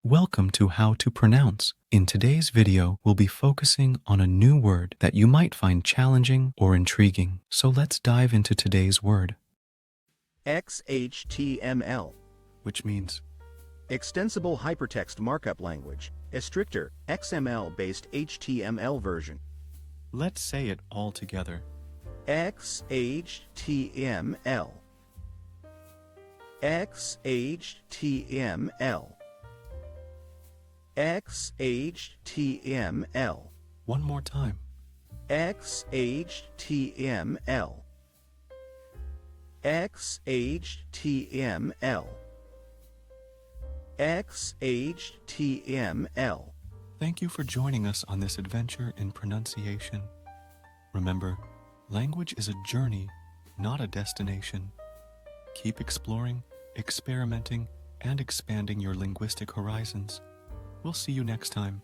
Welcome to How to Pronounce. In today's video, we'll be focusing on a new word that you might find challenging or intriguing. So let's dive into today's word, XHTML, which means Extensible Hypertext Markup Language, a stricter XML-based HTML version. let's say it all together. XHTML. XHTML. XHTML. One more time. XHTML. XHTML. XHTML. Thank you for joining us on this adventure in pronunciation. Remember, language is a journey, not a destination. Keep exploring, experimenting, and expanding your linguistic horizons. We'll see you next time.